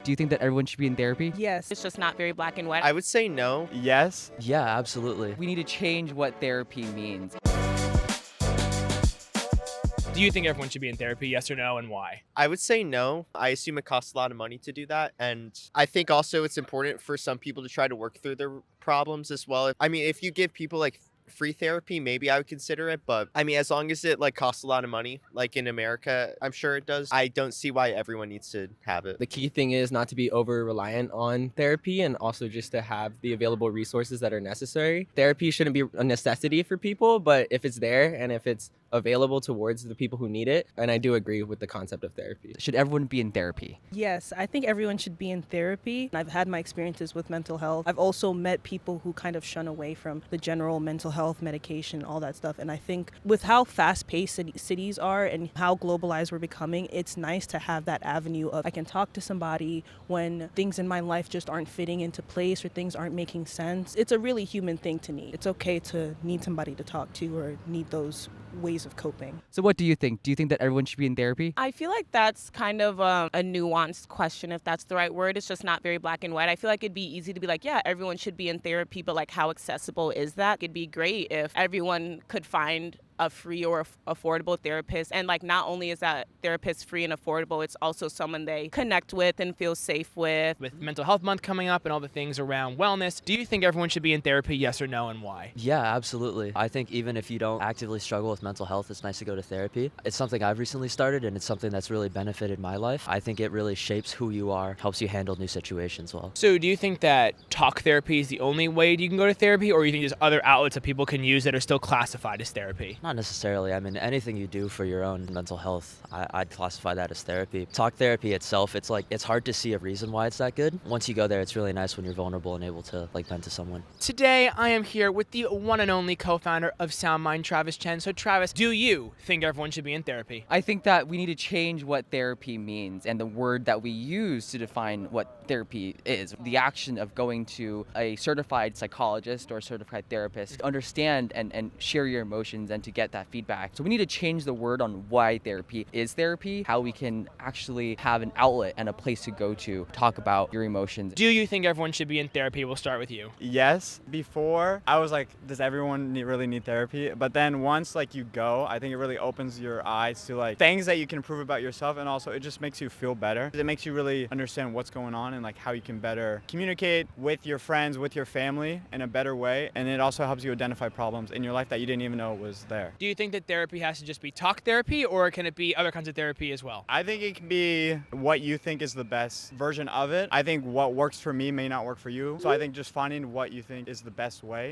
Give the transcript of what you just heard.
Do you think that everyone should be in therapy? Yes. It's just not very black and white. I would say no. Yes. Yeah, absolutely. We need to change what therapy means. Do you think everyone should be in therapy, yes or no, and why? I would say no. I assume it costs a lot of money to do that. And I think also it's important for some people to try to work through their problems as well. I mean, if you give people like free therapy, maybe I would consider it. But I mean, as long as it like costs a lot of money, like in America, I'm sure it does. I don't see why everyone needs to have it. The key thing is not to be over reliant on therapy and also just to have the available resources that are necessary. Therapy shouldn't be a necessity for people, but if it's there and if it's available towards the people who need it, and I do agree with the concept of therapy. Should everyone be in therapy? Yes, I think everyone should be in therapy. I've had my experiences with mental health. I've also met people who kind of shun away from the general mental health medication, all that stuff. And I think with how fast-paced cities are and how globalized we're becoming, it's nice to have that avenue of I can talk to somebody when things in my life just aren't fitting into place or things aren't making sense. It's a really human thing to need. It's okay to need somebody to talk to or need those ways of coping. So what do you think? Do you think that everyone should be in therapy? I feel like that's kind of a nuanced question, if that's the right word. It's just not very black and white. I feel like it'd be easy to be like, yeah, everyone should be in therapy, but like how accessible is that? It'd be great if everyone could find a free or affordable therapist. And like not only is that therapist free and affordable, it's also someone they connect with and feel safe with. With Mental Health Month coming up and all the things around wellness, do you think everyone should be in therapy, yes or no, and why? Yeah, absolutely. I think even if you don't actively struggle with mental health, it's nice to go to therapy. It's something I've recently started, and it's something that's really benefited my life. I think it really shapes who you are, helps you handle new situations well. So do you think that talk therapy is the only way you can go to therapy, or you think there's other outlets that people can use that are still classified as therapy? Not necessarily. I mean, anything you do for your own mental health, I'd classify that as therapy. Talk therapy itself, it's hard to see a reason why it's that good. Once you go there, it's really nice when you're vulnerable and able to vent to someone. Today, I am here with the one and only co-founder of SoundMind, Travis Chen. So Travis, do you think everyone should be in therapy? I think that we need to change what therapy means and the word that we use to define what therapy is. The action of going to a certified psychologist or a certified therapist to understand and share your emotions and to get that feedback. So we need to change the word on why therapy is therapy, how we can actually have an outlet and a place to go to talk about your emotions. Do you think everyone should be in therapy? We'll start with you. Yes. Before, I was like, does everyone really need therapy? But then once like you go, I think it really opens your eyes to like things that you can improve about yourself, and also it just makes you feel better. It makes you really understand what's going on and like how you can better communicate with your friends, with your family in a better way. And it also helps you identify problems in your life that you didn't even know was there. Do you think that therapy has to just be talk therapy, or can it be other kinds of therapy as well? I think it can be what you think is the best version of it. I think what works for me may not work for you. So I think just finding what you think is the best way